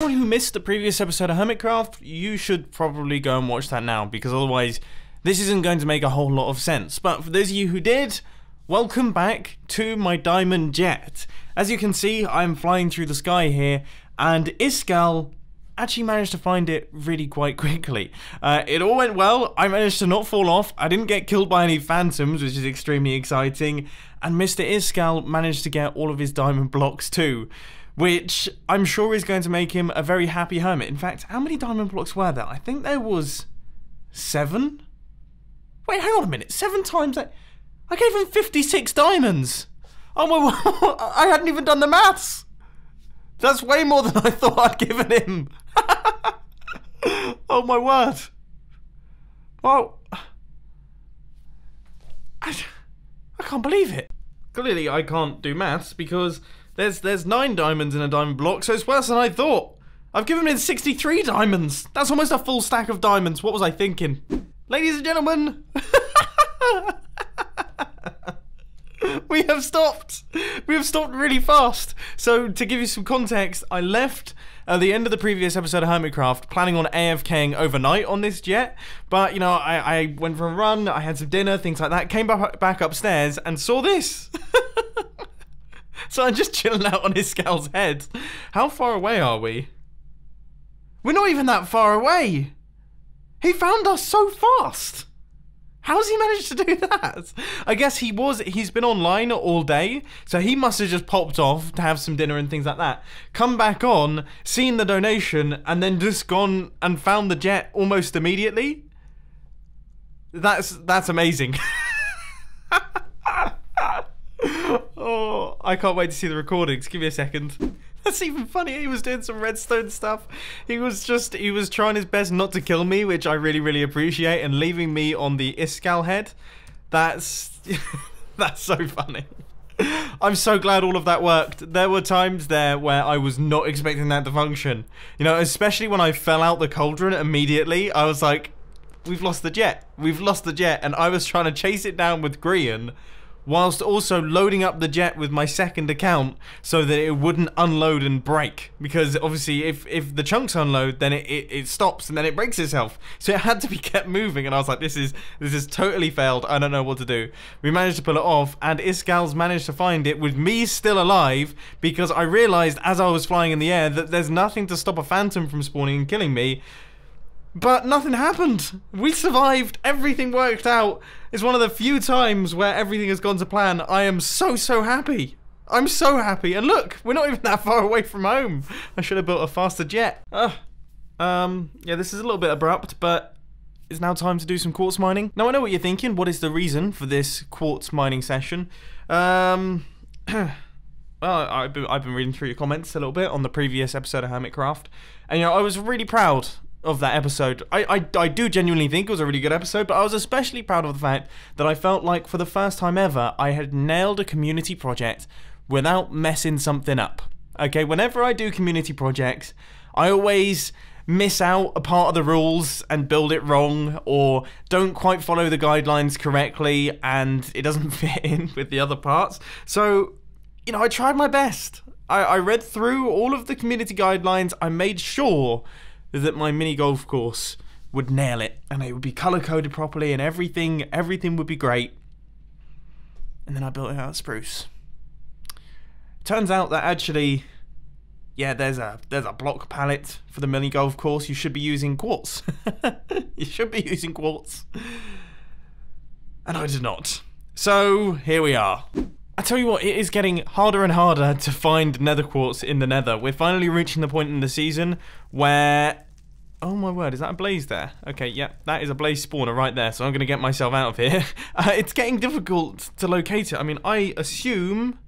anyone who missed the previous episode of Hermitcraft, you should probably go and watch that now, because otherwise this isn't going to make a whole lot of sense. But for those of you who did, welcome back to my diamond jet. As you can see, I'm flying through the sky here, and Iskall actually managed to find it really quite quickly. It all went well. I managed to not fall off. I didn't get killed by any phantoms, which is extremely exciting. And Mr. Iskall managed to get all of his diamond blocks too, which I'm sure is going to make him a very happy hermit. In fact, how many diamond blocks were there? I think there was 7? Wait, hang on a minute. 7 times that? I gave him 56 diamonds. Oh my, I hadn't even done the maths. That's way more than I thought I'd given him. Oh my word. Well, I can't believe it. Clearly I can't do maths because there's 9 diamonds in a diamond block, so it's worse than I thought. I've given him 63 diamonds. That's almost a full stack of diamonds. What was I thinking? Ladies and gentlemen, we have stopped. We have stopped really fast. So to give you some context, I left at the end of the previous episode of Hermitcraft planning on AFKing overnight on this jet. But, you know, I went for a run, I had some dinner, things like that, came back upstairs and saw this. So I'm just chilling out on Iskall's head. How far away are we? We're not even that far away. He found us so fast. How's he managed to do that? I guess he's been online all day, so he must have just popped off to have some dinner and things like that. Come back on, seen the donation, and then just gone and found the jet almost immediately. That's amazing. Oh, I can't wait to see the recordings. Give me a second. That's even funnier. He was doing some redstone stuff. He was trying his best not to kill me, which I really, really appreciate, and leaving me on the Iskall head. That's so funny. I'm so glad all of that worked. There were times there where I was not expecting that to function. You know, especially when I fell out the cauldron immediately. I was like, we've lost the jet. We've lost the jet. And I was trying to chase it down with Grian, whilst also loading up the jet with my second account so that it wouldn't unload and break. Because obviously if the chunks unload, then it stops and then it breaks itself. So it had to be kept moving, and I was like, this is totally failed. I don't know what to do. We managed to pull it off, and Iskall's managed to find it with me still alive, because I realised as I was flying in the air that there's nothing to stop a phantom from spawning and killing me. But nothing happened. We survived. Everything worked out. It's one of the few times where everything has gone to plan. I am so happy. I'm so happy. And look, we're not even that far away from home. I should have built a faster jet. Yeah, this is a little bit abrupt, but it's now time to do some quartz mining. Now, I know what you're thinking. What is the reason for this quartz mining session? Well, I've been reading through your comments a little bit on the previous episode of Hermitcraft, and you know, I was really proud of that episode. I do genuinely think it was a really good episode, but I was especially proud of the fact that I felt like for the first time ever I had nailed a community project without messing something up. Okay, whenever I do community projects, I always miss out a part of the rules and build it wrong, or don't quite follow the guidelines correctly and it doesn't fit in with the other parts. So, you know, I tried my best. I read through all of the community guidelines. I made sure that my mini golf course would nail it, and it would be color coded properly, and everything would be great. And then I built it out of spruce. Turns out that actually, yeah, there's a block palette for the mini golf course. You should be using quartz. You should be using quartz, and I did not. So here we are. I tell you what, it is getting harder and harder to find nether quartz in the nether. We're finally reaching the point in the season where... Oh my word, is that a blaze there? Okay, yeah, that is a blaze spawner right there, so I'm going to get myself out of here. It's getting difficult to locate it. I mean, I assume...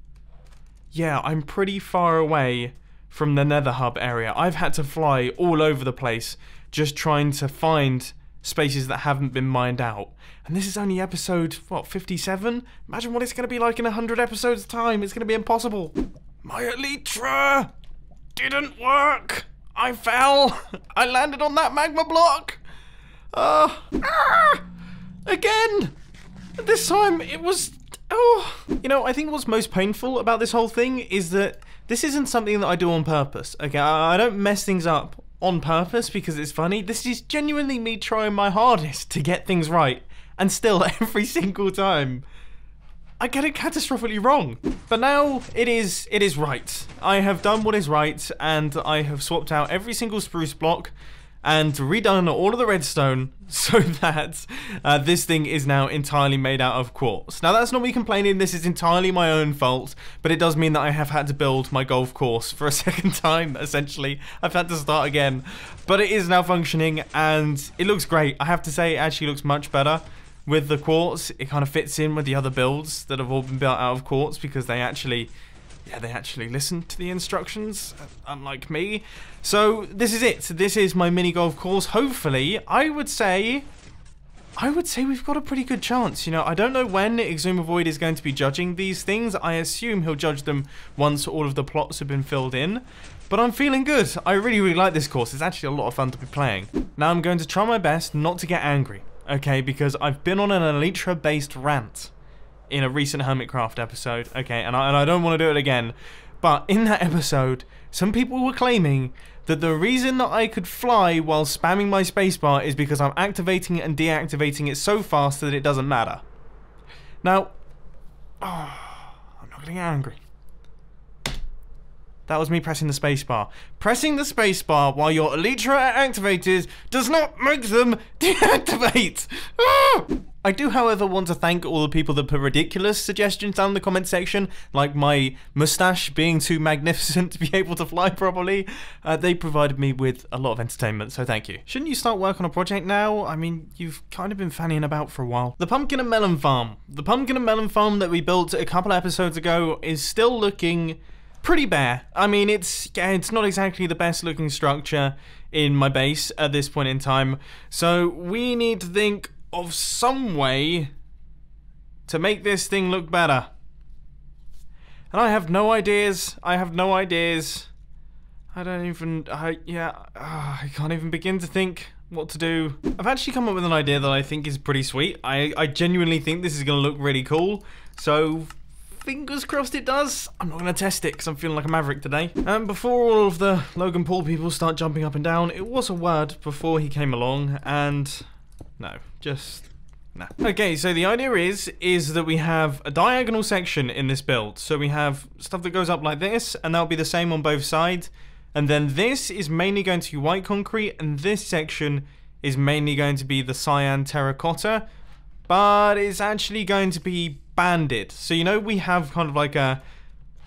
Yeah, I'm pretty far away from the nether hub area. I've had to fly all over the place just trying to find spaces that haven't been mined out. And this is only episode, what, 57? Imagine what it's going to be like in 100 episodes' time. It's going to be impossible. My elytra didn't work. I fell. I landed on that magma block. Again. This time it was... Oh. You know, I think what's most painful about this whole thing is that this isn't something that I do on purpose. Okay, I don't mess things up on purpose because it's funny. This is genuinely me trying my hardest to get things right. And still, every single time, I get it catastrophically wrong. But now, it is right. I have done what is right, and I have swapped out every single spruce block and redone all of the redstone so that this thing is now entirely made out of quartz. Now, that's not me complaining. This is entirely my own fault, but it does mean that I have had to build my golf course for a second time, essentially. I've had to start again, but it is now functioning, and it looks great. I have to say, it actually looks much better. With the quartz, it kind of fits in with the other builds that have all been built out of quartz because they actually listen to the instructions, unlike me. So this is it. This is my mini golf course. Hopefully, I would say we've got a pretty good chance. You know, I don't know when Exhumavoid is going to be judging these things. I assume he'll judge them once all of the plots have been filled in. But I'm feeling good. I really, really like this course. It's actually a lot of fun to be playing. Now I'm going to try my best not to get angry. Okay, because I've been on an Elytra-based rant in a recent Hermitcraft episode, okay, and I don't want to do it again, but in that episode, some people were claiming that the reason that I could fly while spamming my spacebar is because I'm activating and deactivating it so fast that it doesn't matter. Now, I'm not getting angry. That was me pressing the spacebar. Pressing the spacebar while your Elytra are activated does not make them deactivate! I do, however, want to thank all the people that put ridiculous suggestions down in the comment section, like my mustache being too magnificent to be able to fly properly. They provided me with a lot of entertainment, so thank you. Shouldn't you start work on a project now? I mean, you've kind of been fanning about for a while. The pumpkin and melon farm. The pumpkin and melon farm that we built a couple episodes ago is still looking pretty bare. I mean, it's not exactly the best looking structure in my base at this point in time. So we need to think of some way to make this thing look better. And I have no ideas. I don't even, I can't even begin to think what to do. I've actually come up with an idea that I think is pretty sweet. I genuinely think this is going to look really cool. So fingers crossed it does. I'm not going to test it because I'm feeling like a maverick today. And before all of the Logan Paul people start jumping up and down, it was a word before he came along, and no, just no. Okay, so the idea is that we have a diagonal section in this build. So we have stuff that goes up like this, and that'll be the same on both sides. And then this is mainly going to be white concrete, and this section is mainly going to be the cyan terracotta, but it's actually going to be banded. So, you know, we have kind of like a,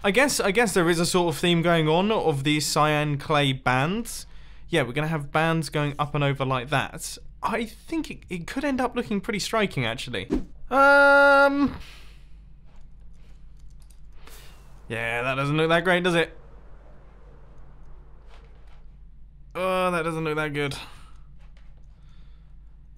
I guess there is a sort of theme going on of these cyan clay bands. Yeah, we're going to have bands going up and over like that. I think it could end up looking pretty striking, actually. Yeah, that doesn't look that great, does it? Oh, that doesn't look that good.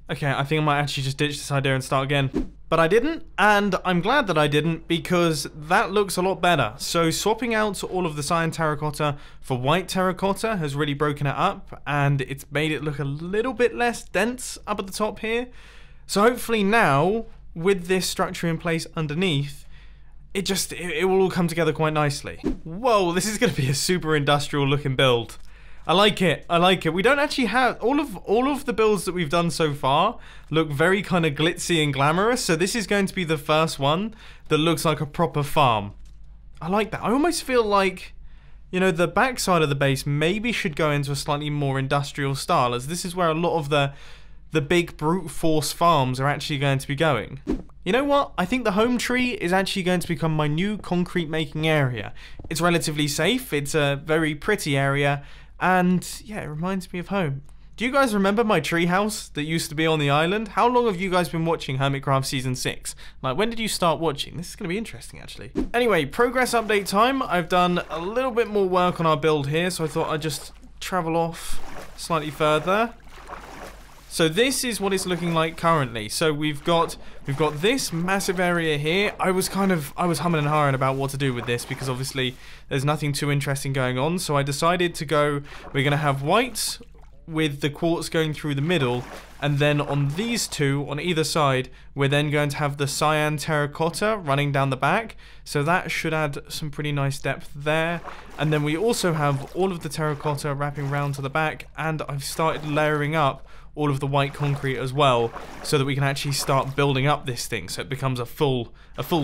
Okay, I think I might actually just ditch this idea and start again. But I didn't, and I'm glad that I didn't, because that looks a lot better. So swapping out all of the cyan terracotta for white terracotta has really broken it up, and it's made it look a little bit less dense up at the top here. So hopefully now, with this structure in place underneath, it will all come together quite nicely. Whoa, this is going to be a super industrial looking build. I like it. I like it. We don't actually have all of the builds that we've done so far look very kind of glitzy and glamorous. So this is going to be the first one that looks like a proper farm. I like that. I almost feel like, you know, the back side of the base maybe should go into a slightly more industrial style, as this is where a lot of the big brute force farms are actually going to be going. You know what? I think the home tree is actually going to become my new concrete making area. It's relatively safe. It's a very pretty area. And yeah, it reminds me of home. Do you guys remember my treehouse that used to be on the island? How long have you guys been watching Hermitcraft Season 6? Like, when did you start watching? This is going to be interesting, actually. Anyway, progress update time. I've done a little bit more work on our build here, so I thought I'd just travel off slightly further. So this is what it's looking like currently. So we've got this massive area here. I was humming and hawing about what to do with this, because obviously there's nothing too interesting going on. So I decided to go, we're going to have white with the quartz going through the middle, and then on these two on either side we're then going to have the cyan terracotta running down the back, so that should add some pretty nice depth there. And then we also have all of the terracotta wrapping round to the back, and I've started layering up all of the white concrete as well, so that we can actually start building up this thing so it becomes a full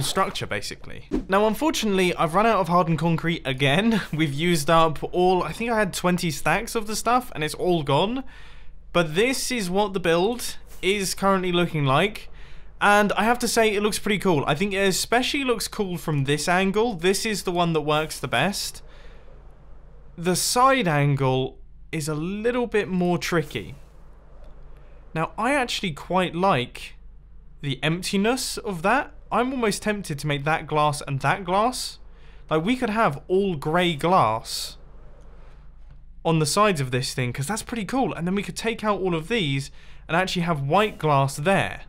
structure basically. Now unfortunately I've run out of hardened concrete again. We've used up all, I think I had 20 stacks of the stuff and it's all gone. But this is what the build is currently looking like, and I have to say it looks pretty cool. I think it especially looks cool from this angle. This is the one that works the best. The side angle is a little bit more tricky. Now, I actually quite like the emptiness of that. I'm almost tempted to make that glass and that glass. Like, we could have all grey glass on the sides of this thing, because that's pretty cool. And then we could take out all of these and actually have white glass there.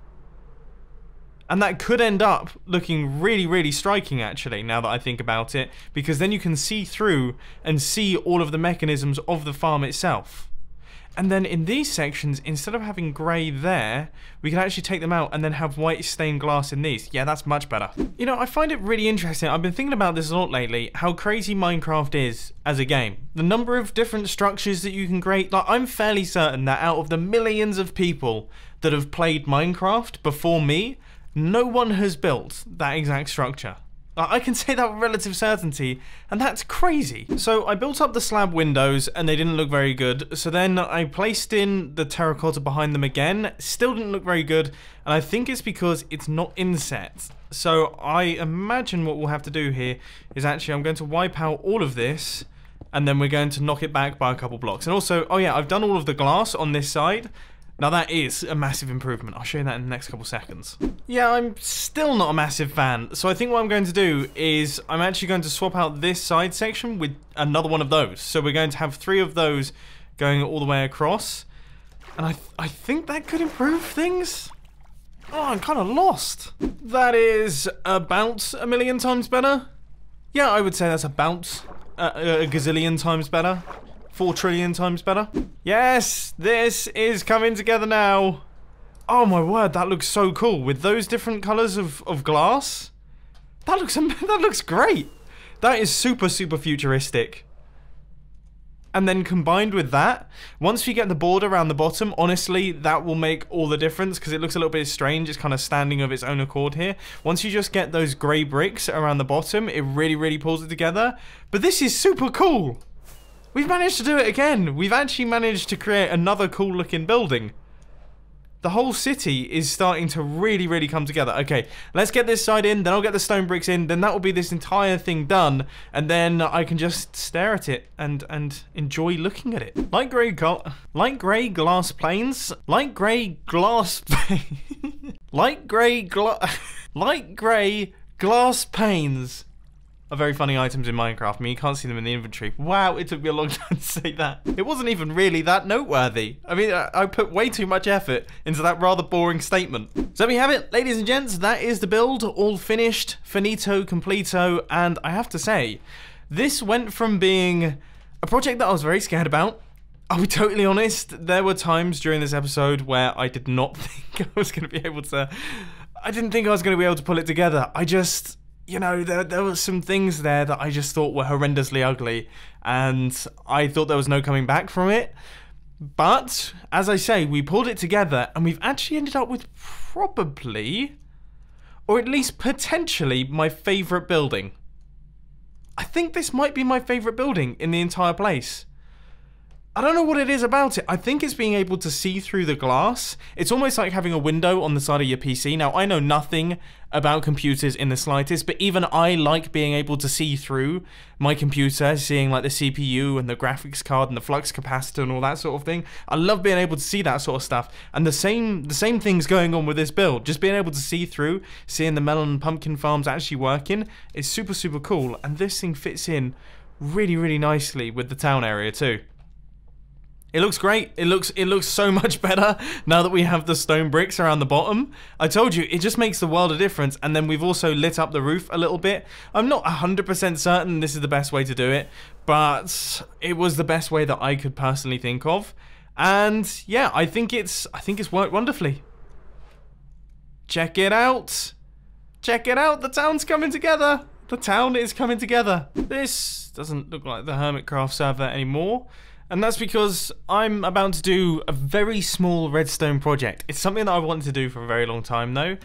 And that could end up looking really, really striking, actually, now that I think about it. Because then you can see through and see all of the mechanisms of the farm itself. And then in these sections, instead of having grey there, we can actually take them out and then have white stained glass in these. Yeah, that's much better. You know, I find it really interesting. I've been thinking about this a lot lately, how crazy Minecraft is as a game. The number of different structures that you can create. Like, I'm fairly certain that out of the millions of people that have played Minecraft before me, no one has built that exact structure. I can say that with relative certainty, and that's crazy. So I built up the slab windows and they didn't look very good. So then I placed in the terracotta behind them again. Still didn't look very good, and I think it's because it's not inset. So I imagine what we'll have to do here is actually I'm going to wipe out all of this, and then we're going to knock it back by a couple blocks. And also, oh yeah, I've done all of the glass on this side. Now that is a massive improvement. I'll show you that in the next couple seconds. Yeah, I'm still not a massive fan. So I think what I'm going to do is I'm actually going to swap out this side section with another one of those. So we're going to have 3 of those going all the way across. And I think that could improve things. Oh, I'm kind of lost. That is about a million times better. Yeah, I would say that's about a gazillion times better. 4 trillion times better. Yes, this is coming together now. Oh my word, that looks so cool with those different colors of glass. That looks great. That is super futuristic. And then combined with that, once we get the border around the bottom, honestly, that will make all the difference because it looks a little bit strange. It's kind of standing of its own accord here. Once you just get those grey bricks around the bottom, it really pulls it together. But this is super cool. We've managed to do it again. We've actually managed to create another cool looking building. The whole city is starting to really come together. Okay, let's get this side in, then I'll get the stone bricks in, then that will be this entire thing done, and then I can just stare at it and enjoy looking at it. Light grey glass planes. Light grey glass light grey glass panes are very funny items in Minecraft. I mean, you can't see them in the inventory. Wow, it took me a long time to say that. It wasn't even really that noteworthy. I mean, I put way too much effort into that rather boring statement. So there we have it, ladies and gents. That is the build, all finished, finito, completo, and I have to say, this went from being a project that I was very scared about. I'll be totally honest, there were times during this episode where I did not think I was going to be able to... I didn't think I was going to be able to pull it together. I just... You know, there were some things there that I just thought were horrendously ugly, and I thought there was no coming back from it. But, as I say, we pulled it together, and we've actually ended up with probably, or at least potentially, my favourite building. I think this might be my favourite building in the entire place. I don't know what it is about it. I think it's being able to see through the glass. It's almost like having a window on the side of your PC. Now, I know nothing about computers in the slightest, but even I like being able to see through my computer, seeing like the CPU and the graphics card and the flux capacitor and all that sort of thing. I love being able to see that sort of stuff. And the same thing's going on with this build. Just being able to see through, seeing the melon and pumpkin farms actually working is super cool. And this thing fits in really nicely with the town area too. It looks great. It looks so much better now that we have the stone bricks around the bottom. I told you, it just makes the world of difference. And then we've also lit up the roof a little bit. I'm not 100% certain this is the best way to do it, but it was the best way that I could personally think of. And yeah, I think it's worked wonderfully. Check it out. Check it out. The town's coming together. The town is coming together. This doesn't look like the Hermitcraft server anymore. And that's because I'm about to do a very small redstone project. It's something that I wanted to do for a very long time though.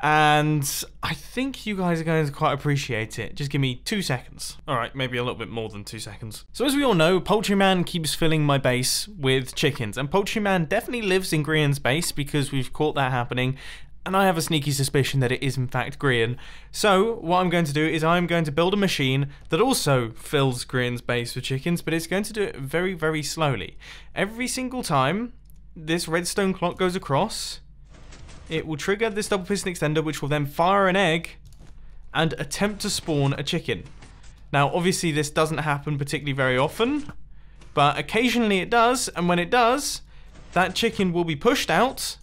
And I think you guys are going to quite appreciate it. Just give me 2 seconds. Alright, maybe a little bit more than 2 seconds. So as we all know, ProleteR keeps filling my base with chickens. And ProleteR definitely lives in Grian's base because we've caught that happening. And I have a sneaky suspicion that it is in fact Grian. So what I'm going to do is I'm going to build a machine that also fills Grian's base with chickens, but it's going to do it very, very slowly. Every single time this redstone clock goes across, it will trigger this double piston extender, which will then fire an egg and attempt to spawn a chicken. Now obviously this doesn't happen particularly very often, but occasionally it does, and when it does, that chicken will be pushed out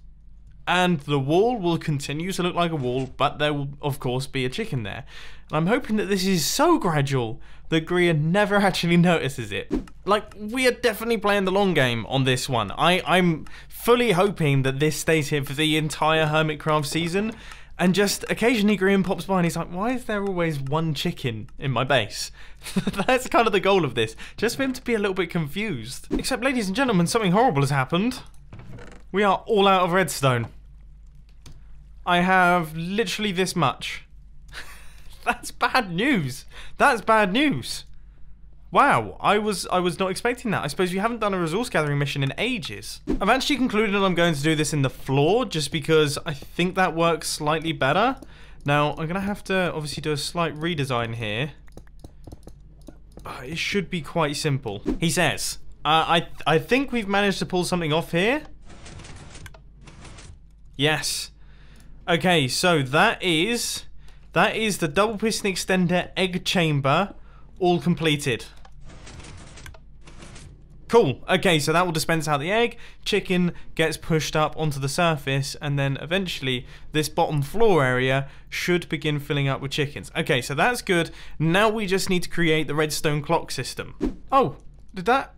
and the wall will continue to look like a wall, but there will of course be a chicken there. And I'm hoping that this is so gradual that Grian never actually notices it. Like, we are definitely playing the long game on this one. I'm fully hoping that this stays here for the entire Hermitcraft season, and just occasionally Grian pops by and he's like, why is there always one chicken in my base? That's kind of the goal of this, just for him to be a little bit confused. Except, ladies and gentlemen, something horrible has happened. We are all out of redstone. I have literally this much. That's bad news. That's bad news. Wow, I was not expecting that. I suppose you haven't done a resource gathering mission in ages. I've actually concluded I'm going to do this in the floor just because I think that works slightly better. Now, I'm going to have to obviously do a slight redesign here. But it should be quite simple. He says, I think we've managed to pull something off here. Yes. Okay, so that is the double piston extender egg chamber all completed. Cool. Okay, so that will dispense out the egg, chicken gets pushed up onto the surface, and then eventually this bottom floor area should begin filling up with chickens. Okay, so that's good. Now we just need to create the redstone clock system. Oh, did that?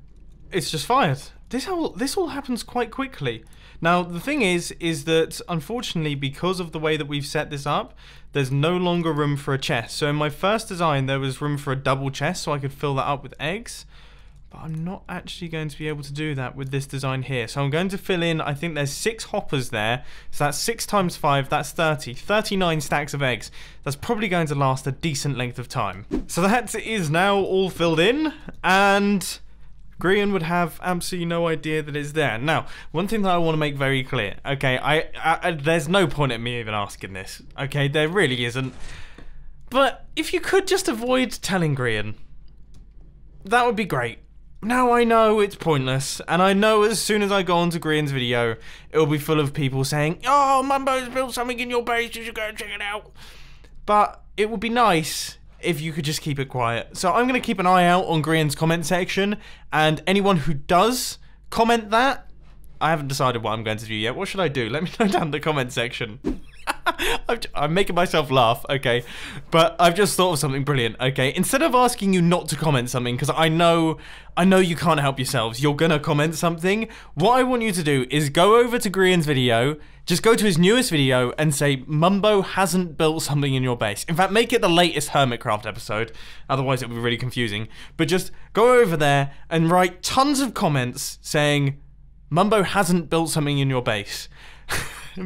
It's just fired. This all happens quite quickly. Now, the thing is that, unfortunately, because of the way that we've set this up, there's no longer room for a chest. So in my first design, there was room for a double chest, so I could fill that up with eggs. But I'm not actually going to be able to do that with this design here. So I'm going to fill in, I think there's 6 hoppers there. So that's 6 times 5, that's 30. 39 stacks of eggs. That's probably going to last a decent length of time. So that is now all filled in, and Grian would have absolutely no idea that it's there. Now, one thing that I want to make very clear, okay, there's no point in me even asking this, okay, there really isn't. But if you could just avoid telling Grian, that would be great. Now I know it's pointless, and I know as soon as I go onto Grian's video, it will be full of people saying, oh, Mumbo's built something in your base, you should go and check it out. But it would be nice if you could just keep it quiet. So I'm going to keep an eye out on Grian's comment section, and anyone who does comment that, I haven't decided what I'm going to do yet. What should I do? Let me know down in the comment section. I'm making myself laugh, okay? But I've just thought of something brilliant, okay? Instead of asking you not to comment something, because I know you can't help yourselves, you're gonna comment something, what I want you to do is go over to Grian's video, just go to his newest video and say, Mumbo hasn't built something in your base. In fact, make it the latest Hermitcraft episode, otherwise it would be really confusing. But just go over there and write tons of comments saying, Mumbo hasn't built something in your base.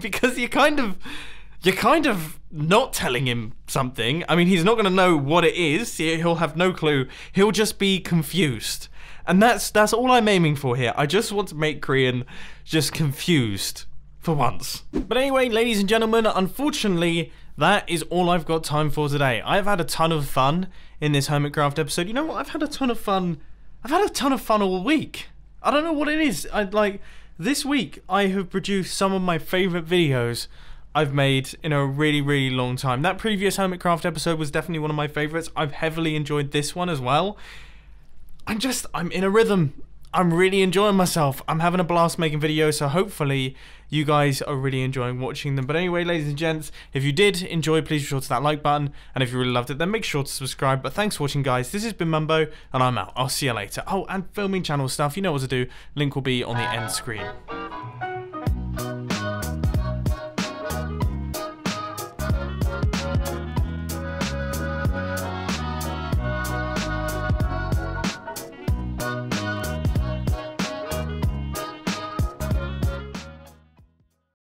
Because you're kind of not telling him something. I mean, he's not going to know what it is. He'll have no clue. He'll just be confused. And that's all I'm aiming for here. I just want to make Grian just confused for once. But anyway, ladies and gentlemen, unfortunately, that is all I've got time for today. I've had a ton of fun in this Hermitcraft episode. You know what? I've had a ton of fun. I've had a ton of fun all week. I don't know what it is. This week, I have produced some of my favourite videos I've made in a really, really long time. That previous Hermitcraft episode was definitely one of my favourites. I've heavily enjoyed this one as well. I'm in a rhythm. I'm really enjoying myself. I'm having a blast making videos, so hopefully you guys are really enjoying watching them. But anyway, ladies and gents, if you did enjoy, please be sure to that like button, and if you really loved it, then make sure to subscribe. But thanks for watching, guys. This has been Mumbo, and I'm out. I'll see you later. Oh, and filming channel stuff, you know what to do. Link will be on the end screen.